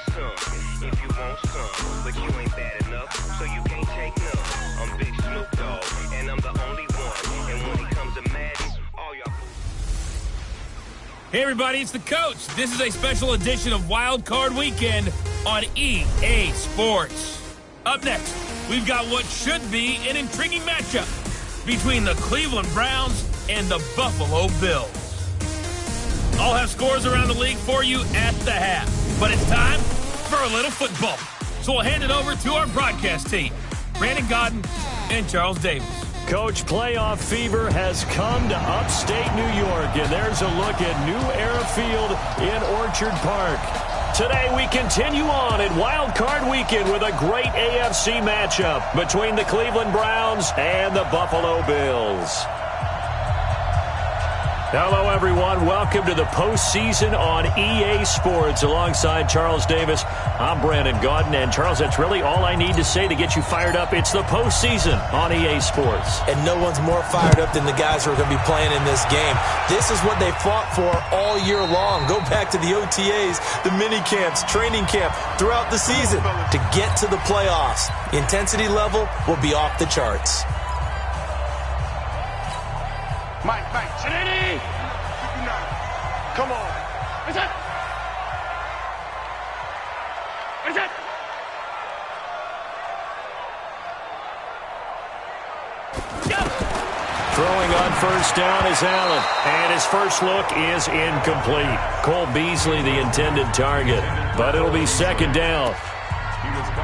some. If you want some, but you ain't bad enough, so you can't take none. I'm Big Snoop Dogg, and I'm the only one. And when it comes to Madden, all y'all. Hey everybody, it's the Coach. This is a special edition of Wild Card Weekend on EA Sports. Up next, we've got what should be an intriguing matchup between the Cleveland Browns and the Buffalo Bills. I'll have scores around the league for you at the half, but it's time for a little football. So we'll hand it over to our broadcast team, Brandon Godden and Charles Davis. Coach, playoff fever has come to upstate New York, and there's a look at New Era Field in Orchard Park. Today we continue on in Wild Card Weekend with a great AFC matchup between the Cleveland Browns and the Buffalo Bills. Hello, everyone. Welcome to the postseason on EA Sports. Alongside Charles Davis, I'm Brandon Godden. And, Charles, that's really all I need to say to get you fired up. It's the postseason on EA Sports. And no one's more fired up than the guys who are going to be playing in this game. This is what they fought for all year long. Go back to the OTAs, the mini camps, training camp, throughout the season to get to the playoffs. The intensity level will be off the charts. Mike, Trinity! Come on. Is it? Throwing on first down is Allen, and his first look is incomplete. Cole Beasley, the intended target, but it'll be second down.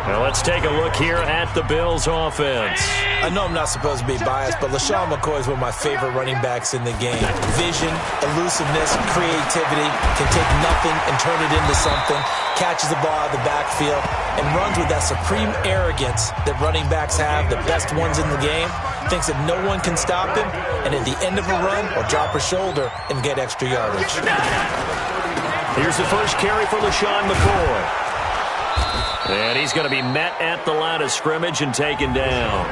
Now let's take a look here at the Bills' offense. I know I'm not supposed to be biased, but LaShawn McCoy is one of my favorite running backs in the game. Vision, elusiveness, creativity, can take nothing and turn it into something, catches the ball out of the backfield, and runs with that supreme arrogance that running backs have, the best ones in the game, thinks that no one can stop him, and at the end of a run, will drop a shoulder and get extra yardage. Here's the first carry for LaShawn McCoy. And he's going to be met at the line of scrimmage and taken down.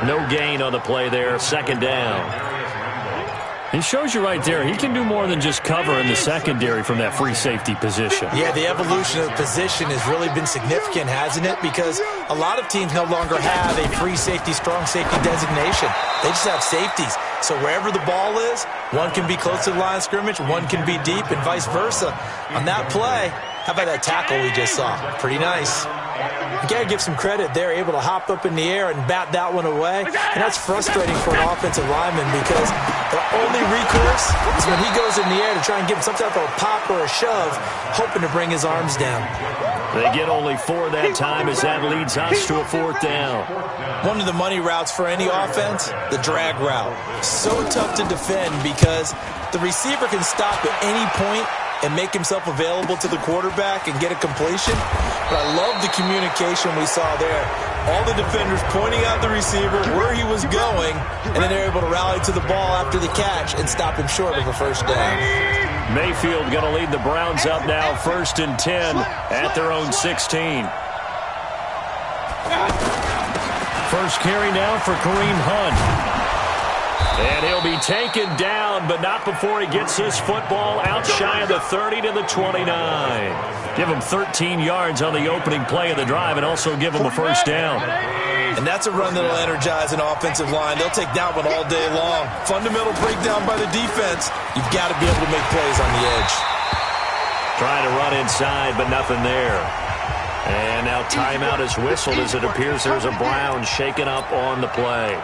No gain on the play there, second down. He shows you right there, he can do more than just cover in the secondary from that free safety position. Yeah, the evolution of the position has really been significant, hasn't it? Because a lot of teams no longer have a free safety, strong safety designation. They just have safeties. So wherever the ball is, one can be close to the line of scrimmage, one can be deep, and vice versa. On that play, how about that tackle we just saw? Pretty nice. You got to give some credit. They're able to hop up in the air and bat that one away. And that's frustrating for an offensive lineman because the only recourse is when he goes in the air to try and give him some type of a pop or a shove, hoping to bring his arms down. They get only 4 that time as that leads us to a fourth down. One of the money routes for any offense, the drag route. So tough to defend because the receiver can stop at any point and make himself available to the quarterback and get a completion. But I love the communication we saw there. All the defenders pointing out the receiver, where he was going, and then they're able to rally to the ball after the catch and stop him short of a first down. Mayfield going to lead the Browns up now, 1st and 10 at their own 16. First carry now for Kareem Hunt. And he'll be taken down, but not before he gets this football out shy of the 30 to the 29. Give him 13 yards on the opening play of the drive and also give him a first down. And that's a run that'll energize an offensive line. They'll take that one all day long. Fundamental breakdown by the defense. You've got to be able to make plays on the edge. Trying to run inside, but nothing there. And now timeout is whistled as it appears there's a Brown shaken up on the play.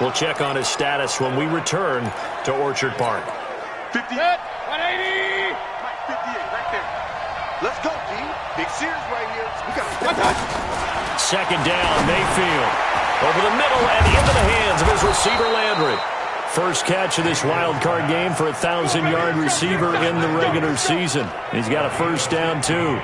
We'll check on his status when we return to Orchard Park. 58, 180. 58 right there. Let's go, G. Big Sears right here. We got to Second down, Mayfield. Over the middle and into the hands of his receiver, Landry. First catch of this wild card game for a 1,000-yard receiver in the regular season. He's got a first down, too.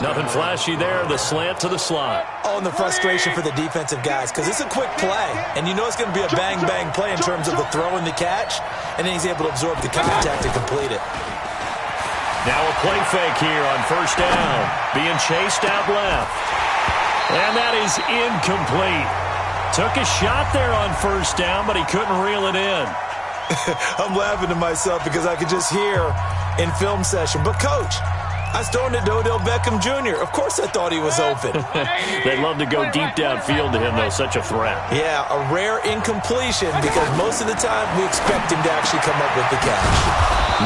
Nothing flashy there, the slant to the slot. Oh, and the frustration for the defensive guys, because it's a quick play, and you know it's going to be a bang-bang play in terms of the throw and the catch, and then he's able to absorb the contact and complete it. Now a play fake here on first down, being chased out left. And that is incomplete. Took a shot there on first down, but he couldn't reel it in. I'm laughing to myself because I could just hear in film session, but Coach, I was throwing it to Odell Beckham Jr. Of course I thought he was open. They'd love to go deep downfield to him, though. Such a threat. Yeah, a rare incompletion because most of the time we expect him to actually come up with the catch.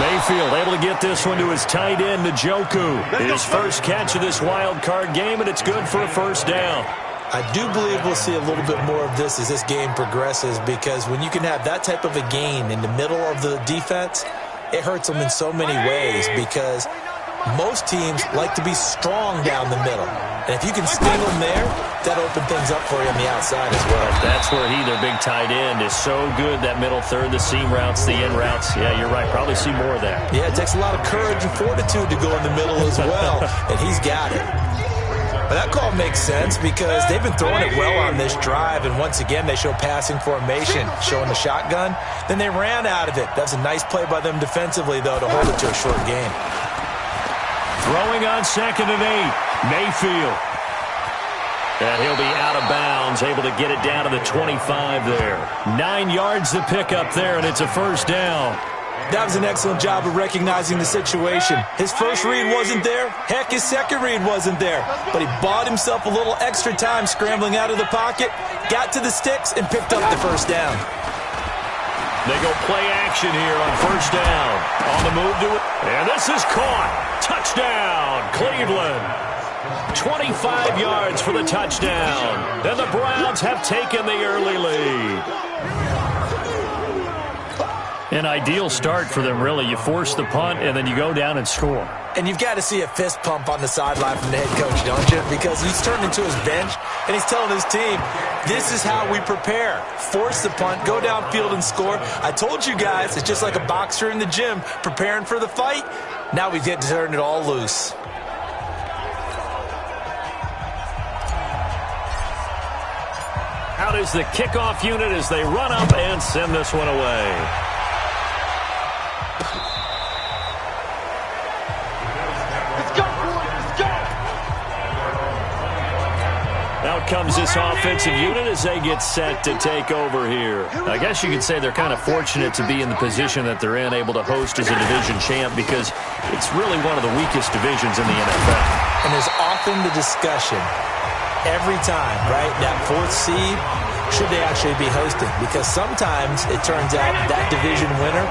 Mayfield able to get this one to his tight end, Njoku. His first catch of this wild card game, and it's good for a first down. I do believe we'll see a little bit more of this as this game progresses because when you can have that type of a gain in the middle of the defense, it hurts them in so many ways because most teams like to be strong down the middle. And if you can sting them there, that'll open things up for you on the outside as well. That's where their big tight end, is so good, that middle third, the seam routes, the in routes. Yeah, you're right. Probably see more of that. Yeah, it takes a lot of courage and fortitude to go in the middle as well, and he's got it. But that call makes sense because they've been throwing it well on this drive, and once again they show passing formation, showing the shotgun. Then they ran out of it. That's a nice play by them defensively, though, to hold it to a short game. Throwing on 2nd and 8, Mayfield. And he'll be out of bounds, able to get it down to the 25 there. 9 yards to pick up there, and it's a first down. That was an excellent job of recognizing the situation. His first read wasn't there. Heck, his second read wasn't there. But he bought himself a little extra time scrambling out of the pocket, got to the sticks, and picked up the first down. They go play action here on first down. On the move to it. And this is caught. Touchdown, Cleveland. 25 yards for the touchdown. And the Browns have taken the early lead. An ideal start for them, really. You force the punt, and then you go down and score. And you've got to see a fist pump on the sideline from the head coach, don't you? Because he's turned into his bench, and he's telling his team, this is how we prepare. Force the punt, go downfield and score. I told you guys, it's just like a boxer in the gym preparing for the fight. Now we get to turn it all loose. Out is the kickoff unit as they run up and send this one away. Out comes this offensive unit as they get set to take over here. I guess you could say they're kind of fortunate to be in the position that they're in, able to host as a division champ, because it's really one of the weakest divisions in the NFL. And there's often the discussion every time, right, that 4th seed, should they actually be hosting? Because sometimes it turns out that division winner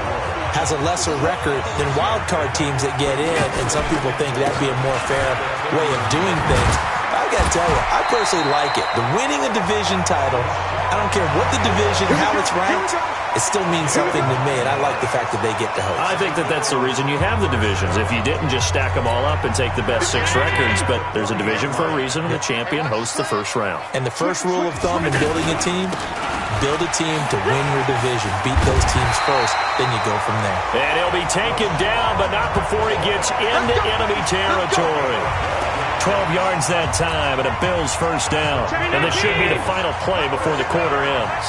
has a lesser record than wild card teams that get in, and some people think that'd be a more fair way of doing things. I got to tell you, I personally like it. The winning a division title, I don't care what the division, how it's ranked, it still means something to me, and I like the fact that they get to host. I think that that's the reason you have the divisions. If you didn't, just stack them all up and take the best 6 records, but there's a division for a reason, and the champion hosts the first round. And the first rule of thumb in building a team, build a team to win your division. Beat those teams first, then you go from there. And he'll be taken down, but not before he gets into enemy territory. 12 yards that time, and a Bills first down. And this should be the final play before the quarter ends.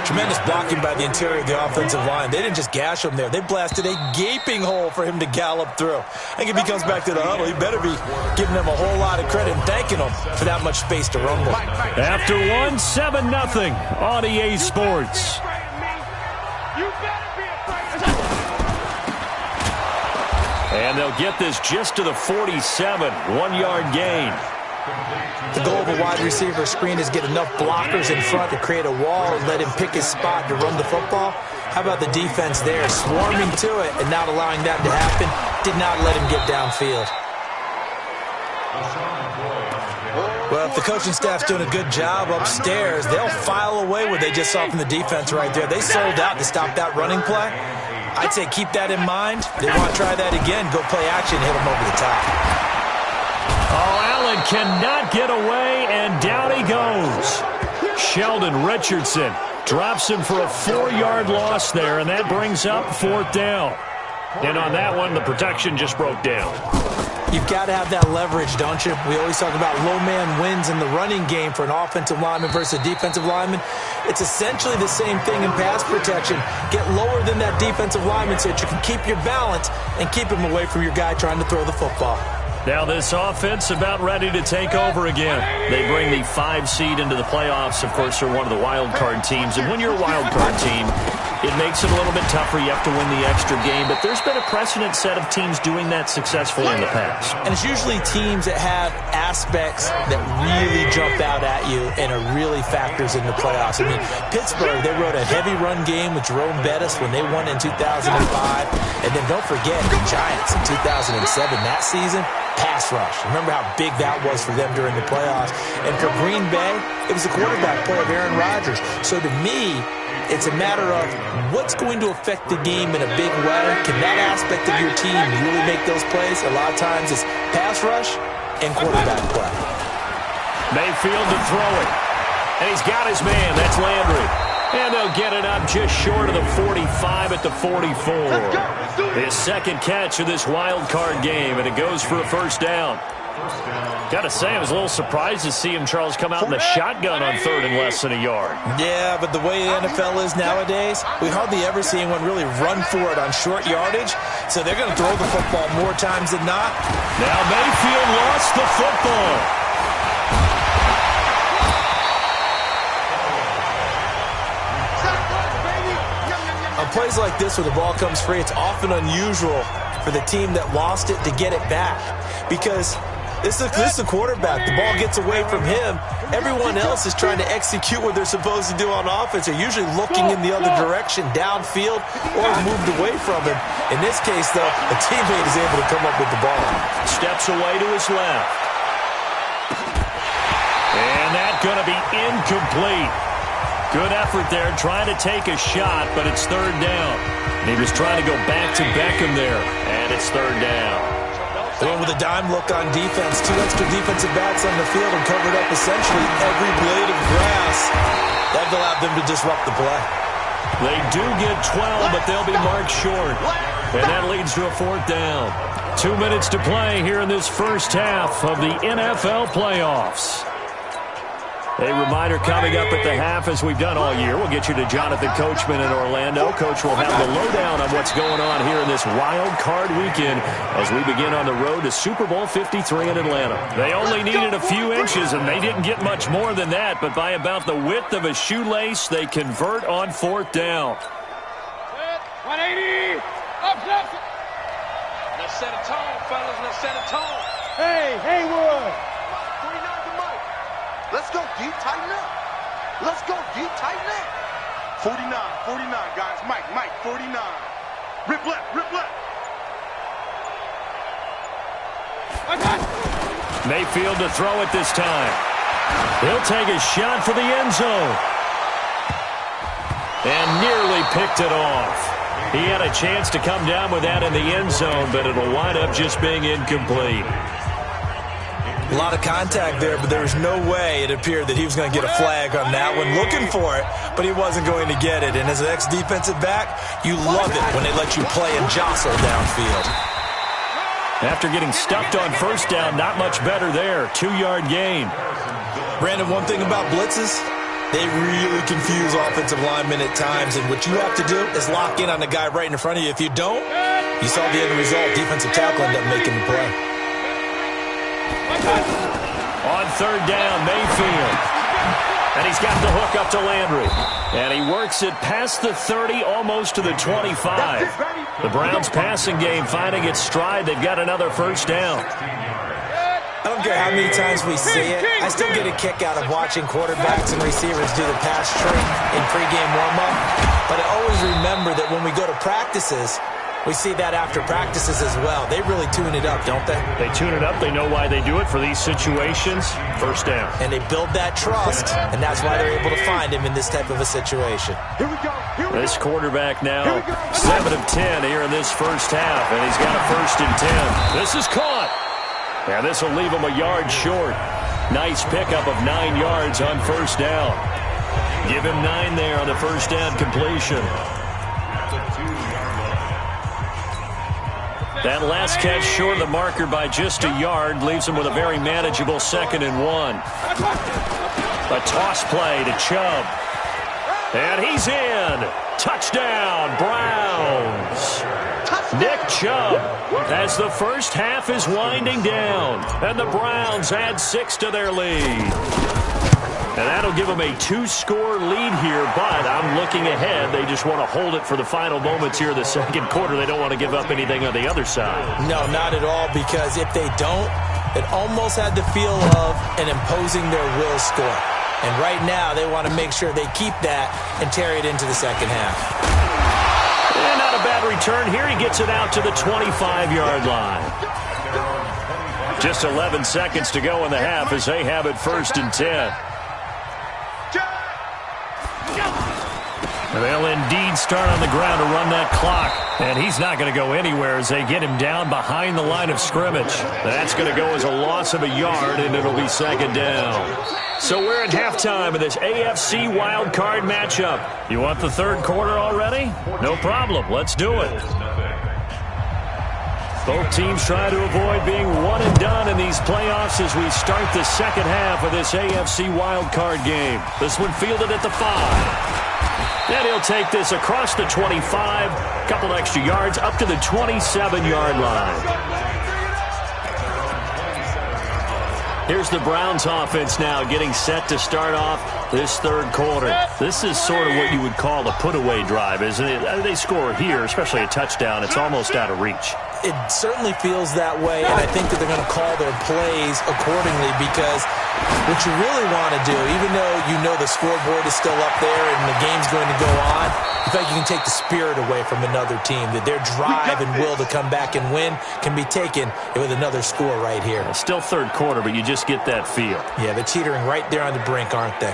Tremendous blocking by the interior of the offensive line. They didn't just gash him there. They blasted a gaping hole for him to gallop through. I think if he comes back to the huddle, he better be giving them a whole lot of credit and thanking them for that much space to rumble. After 7-0 on EA Sports. And they'll get this just to the 47, 1-yard gain. The goal of a wide receiver screen is get enough blockers in front to create a wall and let him pick his spot to run the football. How about the defense there, swarming to it and not allowing that to happen? Did not let him get downfield. Well, if the coaching staff's doing a good job upstairs, they'll file away what they just saw from the defense right there. They sold out to stop that running play. I'd say keep that in mind. They want to try that again. Go play action, hit them over the top. Oh, Allen cannot get away, and down he goes. Sheldon Richardson drops him for a 4-yard loss there, and that brings up 4th down. And on that one, the protection just broke down. You've got to have that leverage, don't you? We always talk about low man wins in the running game for an offensive lineman versus a defensive lineman. It's essentially the same thing in pass protection. Get lower than that defensive lineman so that you can keep your balance and keep him away from your guy trying to throw the football. Now this offense about ready to take over again. They bring the 5 seed into the playoffs. Of course, they're one of the wild card teams. And when you're a wild card team, it makes it a little bit tougher. You have to win the extra game. But there's been a precedent set of teams doing that successfully in the past. And it's usually teams that have aspects that really jump out at you and are really factors in the playoffs. I mean, Pittsburgh, they rode a heavy run game with Jerome Bettis when they won in 2005. And then don't forget the Giants in 2007. That season, pass rush. Remember how big that was for them during the playoffs. And for Green Bay, it was the quarterback play of Aaron Rodgers. So to me, it's a matter of what's going to affect the game in a big way. Can that aspect of your team really make those plays? A lot of times it's pass rush and quarterback play. Mayfield to throw it. And he's got his man. That's Landry. And they'll get it up just short of the 45 at the 44. His second catch of this wild card game, and it goes for a first down. Got to say, I was a little surprised to see him, Charles, come out in the shotgun on 3rd and less than a yard. Yeah, but the way the NFL is nowadays, we hardly ever see anyone really run for it on short yardage. So they're going to throw the football more times than not. Now Mayfield lost the football. On plays like this where the ball comes free, it's often unusual for the team that lost it to get it back. Because this is a quarterback. The ball gets away from him. Everyone else is trying to execute what they're supposed to do on offense. They're usually looking in the other direction, downfield, or moved away from him. In this case, though, a teammate is able to come up with the ball. Steps away to his left. And that's going to be incomplete. Good effort there, trying to take a shot, but it's 3rd down. He was trying to go back to Beckham there, and it's 3rd down. They went with a dime look on defense. 2 extra defensive backs on the field and covered up essentially every blade of grass. That allowed them to disrupt the play. They do get 12, but they'll be marked short. And that leads to a 4th down. 2 minutes to play here in this first half of the NFL playoffs. A reminder coming up at the half, as we've done all year. We'll get you to Jonathan Coachman in Orlando. Coach will have the lowdown on what's going on here in this wild card weekend as we begin on the road to Super Bowl 53 in Atlanta. They only needed a few inches, and they didn't get much more than that, but by about the width of a shoelace, they convert on 4th down. 180. Up. Let's set a tone, fellas. Let's set a tone. Hey, Haywood. Let's go deep, tighten up. Let's go deep, tighten up. 49, guys. Mike, 49. Rip left. Mayfield to throw it this time. He'll take a shot for the end zone. And nearly picked it off. He had a chance to come down with that in the end zone, but it'll wind up just being incomplete. A lot of contact there, but there was no way it appeared that he was going to get a flag on that one. Looking for it, but he wasn't going to get it. And as an ex-defensive back, you love it when they let you play and jostle downfield. After getting stuffed on 1st down, not much better there. 2-yard gain. Brandon, one thing about blitzes, they really confuse offensive linemen at times. And what you have to do is lock in on the guy right in front of you. If you don't, you saw the end result. Defensive tackle ended up making the play. On 3rd down, Mayfield. And he's got the hook up to Landry. And he works it past the 30, almost to the 25. The Browns' passing game finding its stride. They've got another 1st down. I don't care how many times we see it. I still get a kick out of watching quarterbacks and receivers do the pass trick in pregame warm-up. But I always remember that when we go to practices, we see that after practices as well. They really tune it up, don't they? They tune it up. They know why they do it for these situations. 1st down. And they build that trust, and that's why they're able to find him in this type of a situation. Here we go. This quarterback now 7 of 10 here in this first half, and he's got a 1st and 10. This is caught. And this will leave him a yard short. Nice pickup of 9 yards on 1st down. Give him 9 there on the 1st down completion. That last catch short of the marker by just a yard leaves him with a very manageable 2nd and 1. A toss play to Chubb. And he's in. Touchdown, Browns. Nick Chubb, as the first half is winding down, and the Browns add 6 to their lead. And that'll give them a 2-score lead here, but I'm looking ahead. They just want to hold it for the final moments here in the second quarter. They don't want to give up anything on the other side. No, not at all, because if they don't, it almost had the feel of an imposing their will score. And right now, they want to make sure they keep that and carry it into the second half. And not a bad return here. He gets it out to the 25-yard line. Just 11 seconds to go in the half as they have it 1st and 10. They'll indeed start on the ground to run that clock. And he's not going to go anywhere as they get him down behind the line of scrimmage. That's going to go as a loss of a yard, and it'll be 2nd down. So we're at halftime of this AFC wildcard matchup. You want the 3rd quarter already? No problem. Let's do it. Both teams try to avoid being one and done in these playoffs as we start the second half of this AFC wildcard game. This one fielded at the 5. And he'll take this across the 25, a couple extra yards, up to the 27-yard line. Here's the Browns offense now getting set to start off this 3rd quarter. This is sort of what you would call a put-away drive, isn't it? They score here, especially a touchdown. It's almost out of reach. It certainly feels that way, and I think that they're going to call their plays accordingly, because what you really want to do, even though you know the scoreboard is still up there and the game's going to go on, you feel like you can take the spirit away from another team, that their drive and will to come back and win can be taken with another score right here. Still 3rd quarter, but you just get that feel. Yeah, they're teetering right there on the brink, aren't they?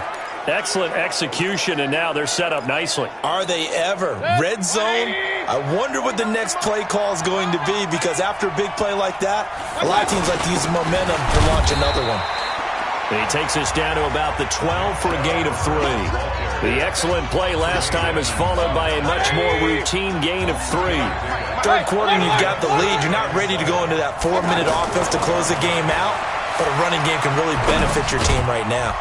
Excellent execution, and now they're set up nicely. Are they ever? Red zone? I wonder what the next play call is going to be, because after a big play like that, a lot of teams like to use the momentum to launch another one. He takes us down to about the 12 for a gain of 3. The excellent play last time is followed by a much more routine gain of 3. 3rd quarter, and you've got the lead. You're not ready to go into that 4-minute offense to close the game out, but a running game can really benefit your team right now.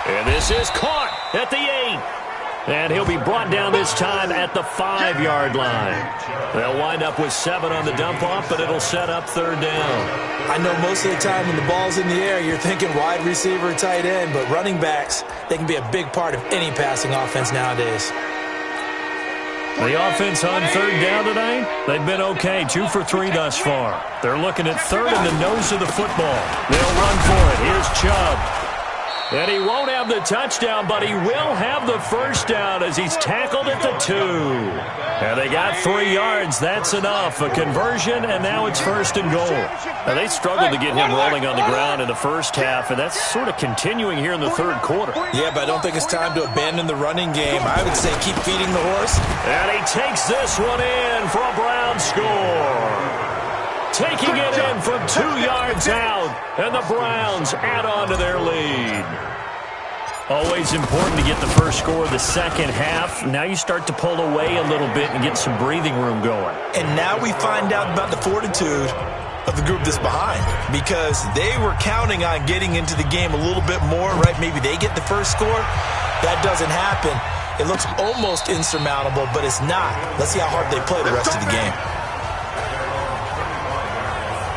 And this is caught at the 8. And he'll be brought down this time at the 5-yard line. They'll wind up with 7 on the dump-off, but it'll set up 3rd down. I know most of the time when the ball's in the air, you're thinking wide receiver, tight end, but running backs, they can be a big part of any passing offense nowadays. The offense on 3rd down tonight, they've been okay, 2 for 3 thus far. They're looking at 3rd in the nose of the football. They'll run for it. Here's Chubb. And he won't have the touchdown, but he will have the 1st down as he's tackled at the 2. And they got 3 yards. That's enough. A conversion, and now it's 1st and goal. Now, they struggled to get him rolling on the ground in the first half, and that's sort of continuing here in the 3rd quarter. Yeah, but I don't think it's time to abandon the running game. I would say keep feeding the horse. And he takes this one in for a Brown score. Taking it in from 2 yards out, and the Browns add on to their lead. Always important to get the first score of the second half. Now you start to pull away a little bit and get some breathing room going. And now we find out about the fortitude of the group that's behind, because they were counting on getting into the game a little bit more, right? Maybe they get the first score. That doesn't happen. It looks almost insurmountable, but it's not. Let's see how hard they play the rest of the game.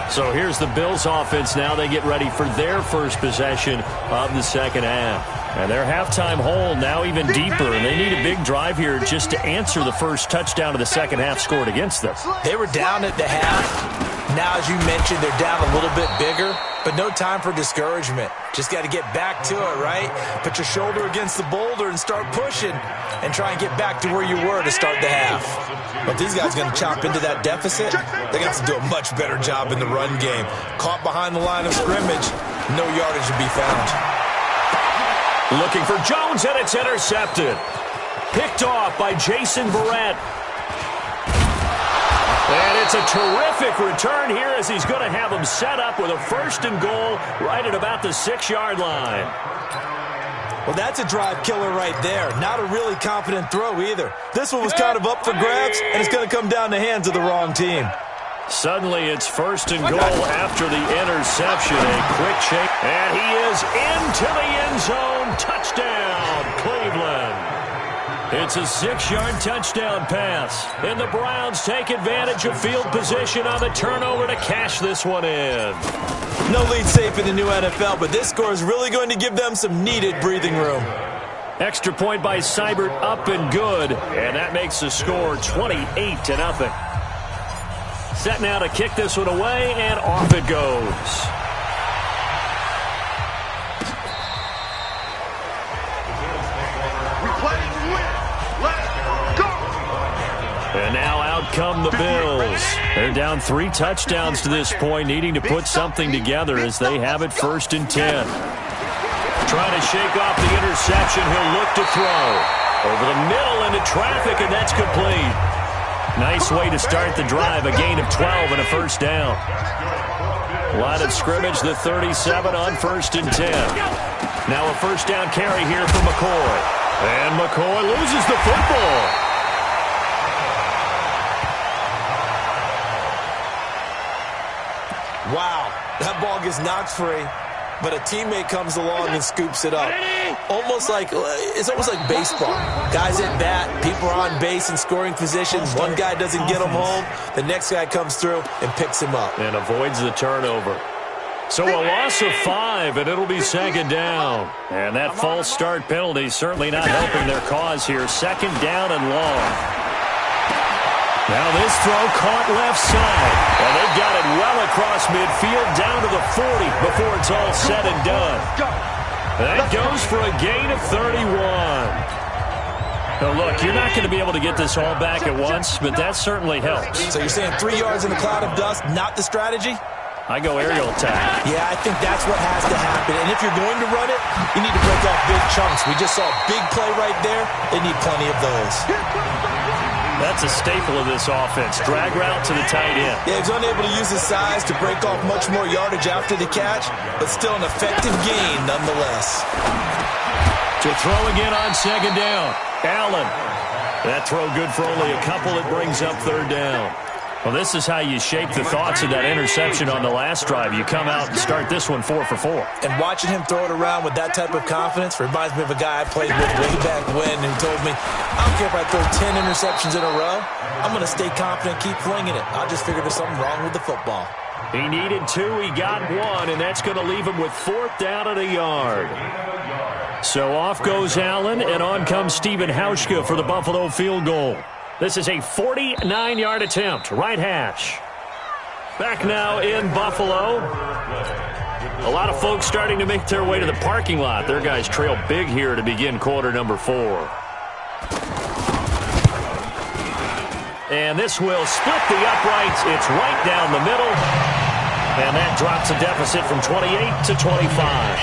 So here's the Bills offense now. They get ready for their first possession of the second half. And their halftime hole now even deeper, and they need a big drive here just to answer the first touchdown of the second half scored against them. They were down at the half. Now, as you mentioned, they're down a little bit bigger, but no time for discouragement. Just got to get back to it, right? Put your shoulder against the boulder and start pushing and try and get back to where you were to start the half. But these guys are going to chop into that deficit. They're going to have to do a much better job in the run game. Caught behind the line of scrimmage, no yardage to be found. Looking for Jones, and it's intercepted. Picked off by Jason Verrett. And it's a terrific return here as he's going to have him set up with a 1st and goal right at about the 6-yard line. Well, that's a drive killer right there. Not a really confident throw either. This one was kind of up for grabs, and it's going to come down the hands of the wrong team. Suddenly it's 1st and goal after the interception. A quick change. And he is into the end zone. Touchdown, Cleveland. It's a 6-yard touchdown pass. And the Browns take advantage of field position on the turnover to cash this one in. No lead safe in the new NFL, but this score is really going to give them some needed breathing room. Extra point by Seibert, up and good. And that makes the score 28-0. Set now to kick this one away, and off it goes. And now out come the Bills. They're down 3 touchdowns to this point, needing to put something together as they have it 1st and 10. Trying to shake off the interception. He'll look to throw. Over the middle into traffic, and that's complete. Nice way to start the drive. A gain of 12 and a 1st down. Line of scrimmage, the 37 on 1st and 10. Now a 1st down carry here for McCoy. And McCoy loses the football. Wow, that ball gets knocked free, but a teammate comes along and scoops it up. It's almost like baseball. Guys at bat, people are on base in scoring position. One guy doesn't get him home. The next guy comes through and picks him up. And avoids the turnover. So a loss of 5, and it'll be 2nd down. And that false start penalty certainly not helping their cause here. 2nd down and long. Now this throw caught left side. And they've got it well across midfield down to the 40 before it's all said and done. That goes for a gain of 31. Now look, you're not going to be able to get this all back at once, but that certainly helps. So you're saying 3 yards in a cloud of dust, not the strategy? I go aerial attack. Yeah, I think that's what has to happen. And if you're going to run it, you need to break off big chunks. We just saw a big play right there. They need plenty of those. That's a staple of this offense. Drag route to the tight end. Yeah, he's unable to use his size to break off much more yardage after the catch, but still an effective gain nonetheless. To throw again on 2nd down. Allen. That throw good for only a couple. It brings up 3rd down. Well, this is how you shape the thoughts of that interception on the last drive. You come out and start this one 4 for 4. And watching him throw it around with that type of confidence reminds me of a guy I played with way back when who told me, I don't care if I throw 10 interceptions in a row. I'm going to stay confident, keep flinging it. I just figured there's something wrong with the football. He needed 2. He got 1, and that's going to leave him with 4th down and a yard. So off goes Allen, and on comes Stephen Hauschka for the Buffalo field goal. This is a 49-yard attempt, right hash. Back now in Buffalo. A lot of folks starting to make their way to the parking lot. Their guys trail big here to begin quarter number 4. And this will split the uprights. It's right down the middle. And that drops a deficit from 28 to 25.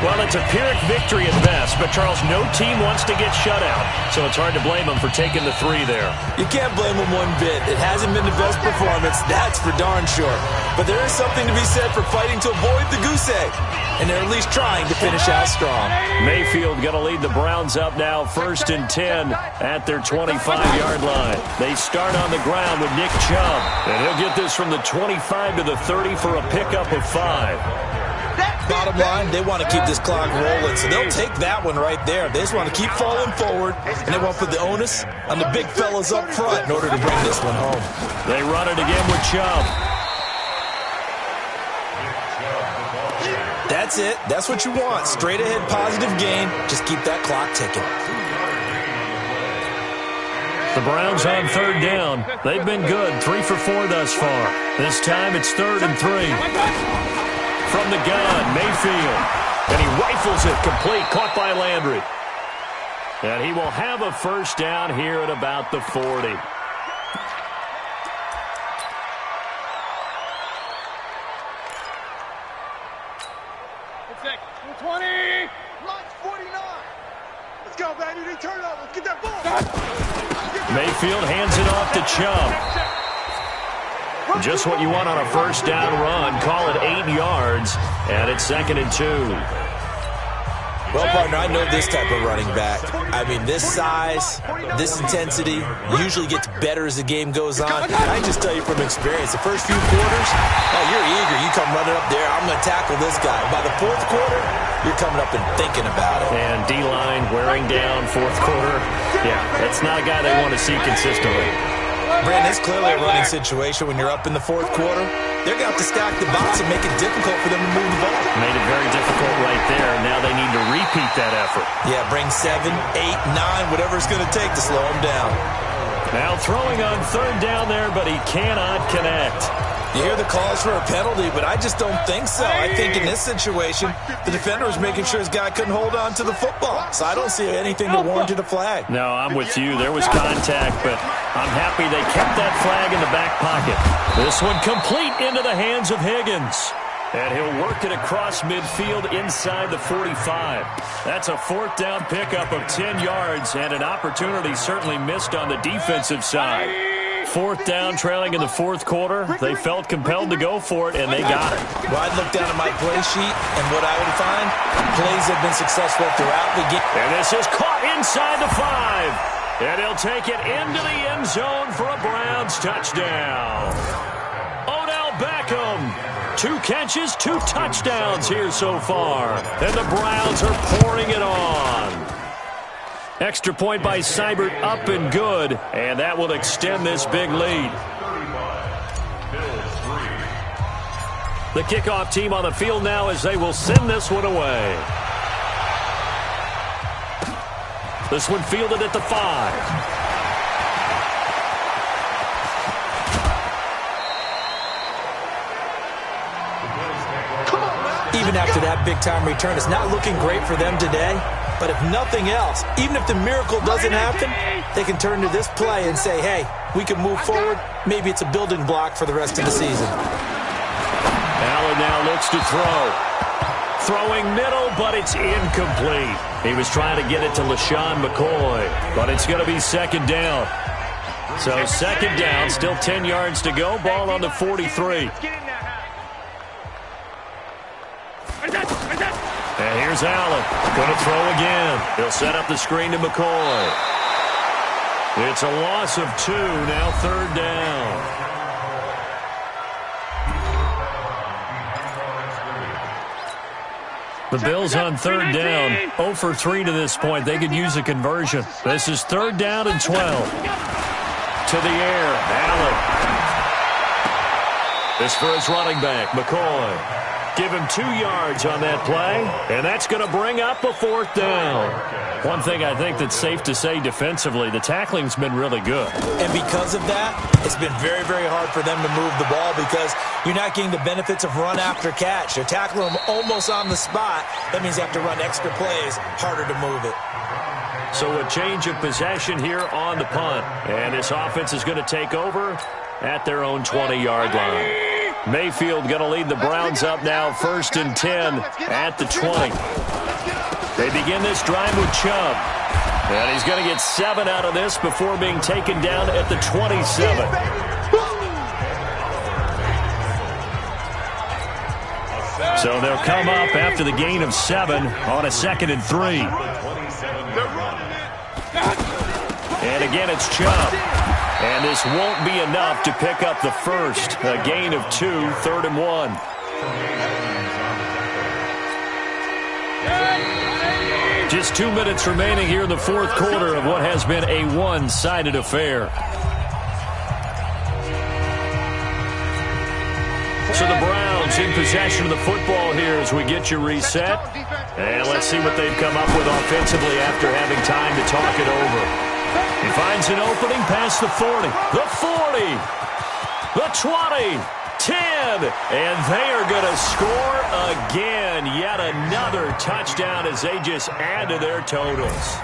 Well, it's a Pyrrhic victory at best, but, Charles, no team wants to get shut out, so it's hard to blame them for taking the 3 there. You can't blame them one bit. It hasn't been the best performance, that's for darn sure. But there is something to be said for fighting to avoid the goose egg, and they're at least trying to finish out strong. Mayfield going to lead the Browns up now 1st and 10 at their 25-yard line. They start on the ground with Nick Chubb, and he'll get this from the 25 to the 30 for a pickup of 5. Bottom line, they want to keep this clock rolling, so they'll take that one right there. They just want to keep falling forward, and they want to put the onus on the big fellas up front in order to bring this one home. They run it again with Chubb. That's it. That's what you want. Straight ahead positive gain. Just keep that clock ticking. The Browns on 3rd down. They've been good, 3 for 4 thus far. This time it's 3rd and 3. From the gun, Mayfield. And he rifles it complete, caught by Landry. And he will have a 1st down here at about the 40. It's 20. Line 49. Let's go, baby. They turn up. Let's get that ball. Mayfield hands it off to Chubb. Just what you want on a 1st down run. Call it 8 yards, and it's 2nd and 2. Well, partner, I know this type of running back. I mean, this size, this intensity usually gets better as the game goes on. I just tell you from experience, the first few quarters, oh, you're eager. You come running up there, I'm going to tackle this guy. By the fourth quarter, you're coming up and thinking about it. And D-line wearing down fourth quarter. Yeah, that's not a guy they want to see consistently. Brandon, it's clearly a running situation when you're up in the fourth quarter. They're going to have to stack the box and make it difficult for them to move the ball. Made it very difficult right there. Now they need to repeat that effort. Yeah, bring 7, 8, 9, whatever it's going to take to slow them down. Now throwing on third down there, but he cannot connect. You hear the calls for a penalty, but I just don't think so. I think in this situation, the defender was making sure his guy couldn't hold on to the football. So I don't see anything that warranted a flag. No, I'm with you. There was contact, but I'm happy they kept that flag in the back pocket. This one complete into the hands of Higgins. And he'll work it across midfield inside the 45. That's a fourth down pickup of 10 yards and an opportunity certainly missed on the defensive side. Fourth down, trailing in the fourth quarter. They felt compelled to go for it, and they got it. Well, I'd look down at my play sheet, and what I would find, plays have been successful throughout the game. And this is caught inside the 5. And he'll take it into the end zone for a Browns touchdown. Odell Beckham. 2 catches, 2 touchdowns here so far. And the Browns are pouring it on. Extra point by Seibert, up and good, and that will extend this big lead. The kickoff team on the field now as they will send this one away. This one fielded at the 5. Even after that big-time return, it's not looking great for them today. But if nothing else, even if the miracle doesn't happen, they can turn to this play and say, hey, we can move forward. Maybe it's a building block for the rest of the season. Allen now looks to throw. Throwing middle, but it's incomplete. He was trying to get it to LaShawn McCoy, but it's going to be second down. So second down, still 10 yards to go. Ball on the 43. And here's Allen. Going to throw again. He'll set up the screen to McCoy. It's a loss of 2. Now third down. The Bills on third down. 0 for 3 to this point. They could use a conversion. This is third down and 12. To the air. Allen. This for his running back, McCoy. Give him 2 yards on that play, and that's going to bring up a fourth down. One thing I think that's safe to say defensively, the tackling's been really good. And because of that, it's been very, very hard for them to move the ball because you're not getting the benefits of run after catch. They're tackling them almost on the spot. That means you have to run extra plays, harder to move it. So a change of possession here on the punt, and this offense is going to take over at their own 20-yard line. Mayfield going to lead the Browns up now, 1st and 10 at the 20. They begin this drive with Chubb. And he's going to get 7 out of this before being taken down at the 27. So they'll come up after the gain of 7 on a 2nd and 3. And again, it's Chubb. And this won't be enough to pick up the first. A gain of 2, 3rd and 1. Just 2 minutes remaining here in the fourth quarter of what has been a one-sided affair. So the Browns in possession of the football here as we get you reset. And let's see what they've come up with offensively after having time to talk it over. He finds an opening past the 40, the 40, the 20, 10, and they are going to score again. Yet another touchdown as they just add to their totals.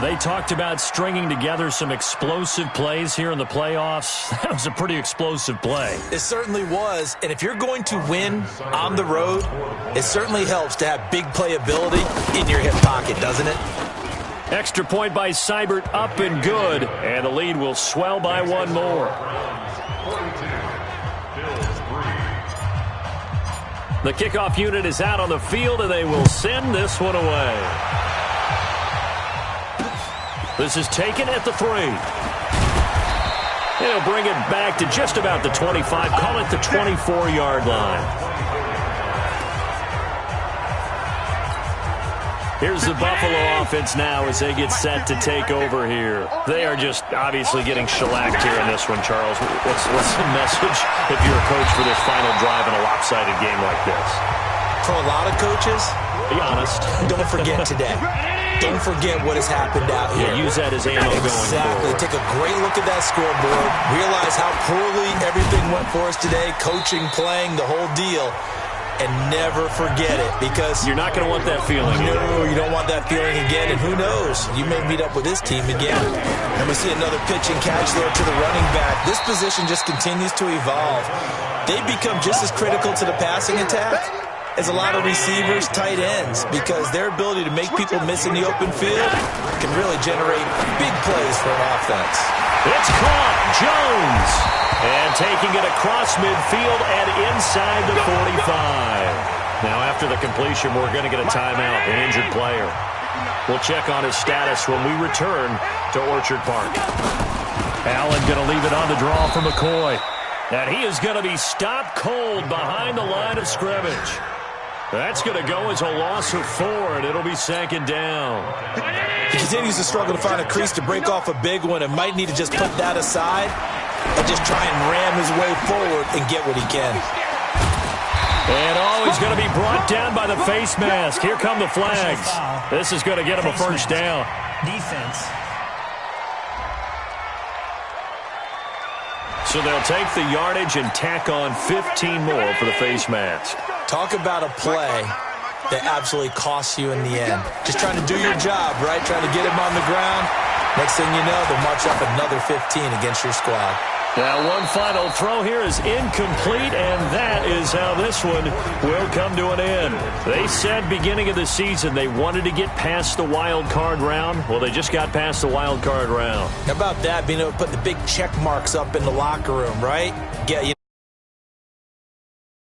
They talked about stringing together some explosive plays here in the playoffs. That was a pretty explosive play. It certainly was, and if you're going to win on the road, it certainly helps to have big playability in your hip pocket, doesn't it? Extra point by Seibert, up and good, and the lead will swell by 1 more. The kickoff unit is out on the field, and they will send this one away. This is taken at the 3. He'll bring it back to just about the 25. Call it the 24-yard line. Here's the Buffalo offense now as they get set to take over here. They are just obviously getting shellacked here in this one, Charles. What's the message if you're a coach for this final drive in a lopsided game like this? For a lot of coaches, be honest. Don't forget today. Don't forget what has happened out here. Yeah, use that as ammo going forward. Exactly. Take a great look at that scoreboard. Realize how poorly everything went for us today. Coaching, playing, the whole deal. And never forget it, because you're not going to want that feeling. No, you don't want that feeling again. And who knows? You may meet up with this team again. And we see another pitch and catch there to the running back. This position just continues to evolve. They become just as critical to the passing attack as a lot of receivers, tight ends, because their ability to make people miss in the open field can really generate big plays for an offense. It's caught. Jones. And taking it across midfield and inside the 45. Now, after the completion, we're going to get a timeout, an injured player. We'll check on his status when we return to Orchard Park. Allen going to leave it on the draw for McCoy. And he is going to be stopped cold behind the line of scrimmage. That's going to go as a loss of 4, and it'll be second down. He continues to struggle to find a crease to break off a big one and might need to just put that aside and just try and ram his way forward and get what he can. And he's going to be brought down by the face mask. Here come the flags. This is going to get him a first down. Defense. So they'll take the yardage and tack on 15 more for the face mask. Talk about a play that absolutely costs you in the end. Just trying to do your job, right? Trying to get him on the ground. Next thing you know, they'll march up another 15 against your squad. Now, one final throw here is incomplete, and that is how this one will come to an end. They said beginning of the season they wanted to get past the wild card round. Well, they just got past the wild card round. How about that, being able to put the big check marks up in the locker room, right?